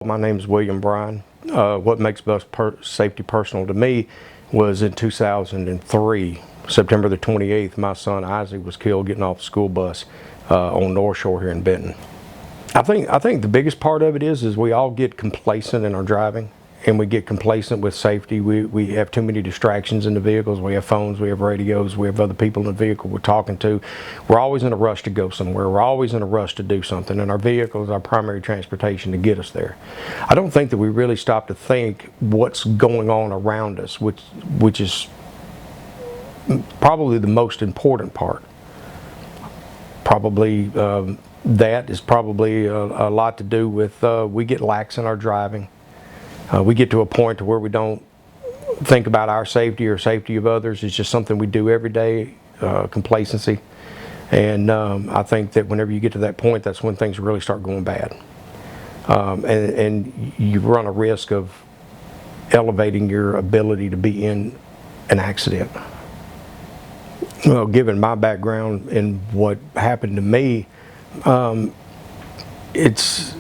My name is William Bryan. What makes bus safety personal to me was in 2003, September the 28th, my son Isaac was killed getting off the school bus on North Shore here in Benton. I think the biggest part of it is we all get complacent in our driving, and we get complacent with safety. We have too many distractions in the vehicles. We have phones, we have radios, we have other people in the vehicle we're talking to. We're always in a rush to go somewhere. We're always in a rush to do something, and our vehicle is our primary transportation to get us there. I don't think that we really stop to think what's going on around us, which is probably the most important part. Probably that is probably a lot to do with we get lax in our driving. We get to a point to where we don't think about our safety or safety of others. It's just something we do every day, complacency. And I think that whenever you get to that point, that's when things really start going bad. And you run a risk of elevating your ability to be in an accident. Well, given my background and what happened to me, it's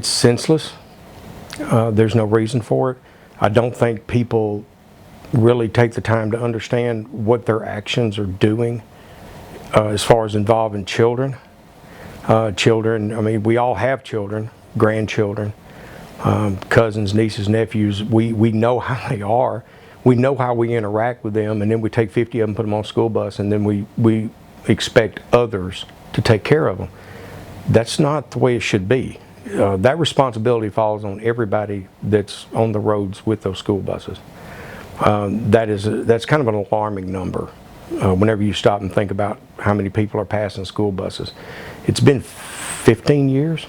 senseless. There's no reason for it. I don't think people really take the time to understand what their actions are doing as far as involving children. I mean, we all have children, grandchildren, cousins, nieces, nephews. We know how they are. We know how we interact with them, and then we take 50 of them, put them on a school bus, and then we expect others to take care of them. That's not the way it should be. That responsibility falls on everybody that's on the roads with those school buses. That's kind of an alarming number whenever you stop and think about how many people are passing school buses. It's been 15 years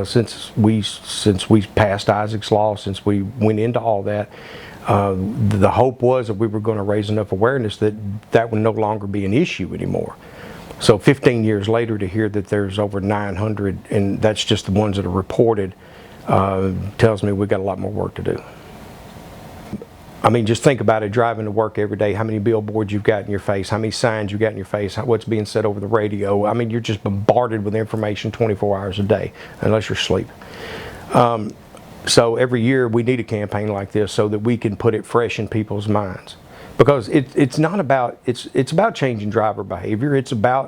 since we passed Isaac's Law, since we went into all that. The hope was that we were going to raise enough awareness that that would no longer be an issue anymore. So 15 years later, to hear that there's over 900, and that's just the ones that are reported, tells me we've got a lot more work to do. I mean, just think about it, driving to work every day, how many billboards you've got in your face, how many signs you've got in your face, what's being said over the radio. I mean, you're just bombarded with information 24 hours a day, unless you're asleep. So every year we need a campaign like this so that we can put it fresh in people's minds. Because it's not about, it's about changing driver behavior,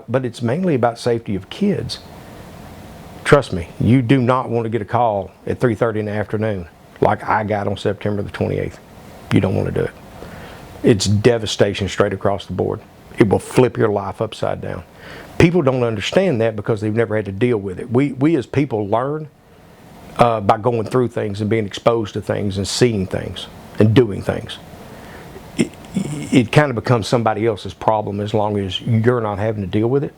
but it's mainly about safety of kids. Trust me, you do not want to get a call at 3:30 in the afternoon like I got on September the 28th. You don't want to do it. It's devastation straight across the board. It will flip your life upside down. People don't understand that because they've never had to deal with it. We as people learn by going through things and being exposed to things and seeing things and doing things. It kind of becomes somebody else's problem as long as you're not having to deal with it.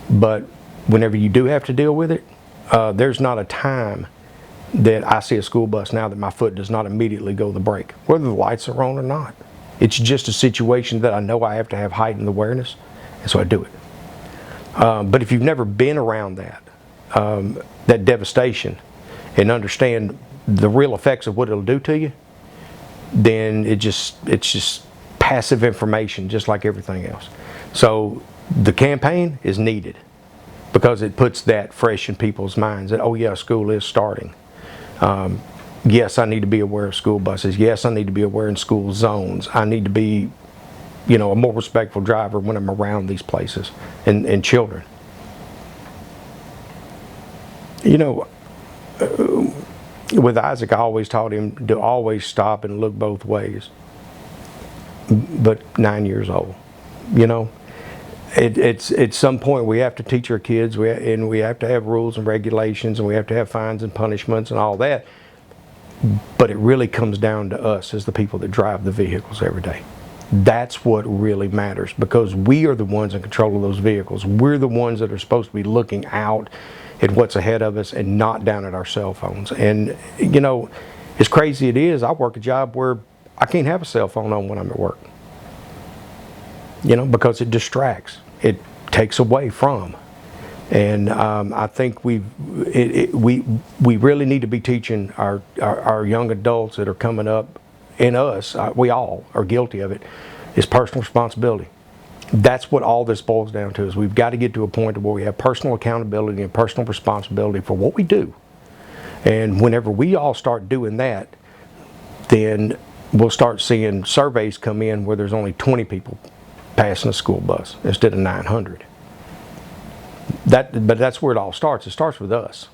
But whenever you do have to deal with it, there's not a time that I see a school bus now that my foot does not immediately go to the brake, whether the lights are on or not. It's just a situation that I know I have to have heightened awareness, and so I do it. But if you've never been around that devastation and understand the real effects of what it'll do to you, then it's just passive information, just like everything else. So the campaign is needed because it puts that fresh in people's minds that, oh yeah, school is starting. Yes, I need to be aware of school buses. Yes, I need to be aware in school zones. I need to be, a more respectful driver when I'm around these places and children. With Isaac, I always taught him to always stop and look both ways. But 9 years old, it's at some point we have to teach our kids, and we have to have rules and regulations, and we have to have fines and punishments and all that. But it really comes down to us as the people that drive the vehicles every day. That's what really matters, because we are the ones in control of those vehicles. We're the ones that are supposed to be looking out at what's ahead of us and not down at our cell phones. And as crazy it is, I work a job where I can't have a cell phone on when I'm at work, because it distracts, it takes away from. And I think we really need to be teaching our young adults that are coming up, and us, we all are guilty of it, is personal responsibility. That's what all this boils down to, is we've got to get to a point where we have personal accountability and personal responsibility for what we do. And whenever we all start doing that, then we'll start seeing surveys come in where there's only 20 people passing a school bus instead of 900. But that's where it all starts. It starts with us.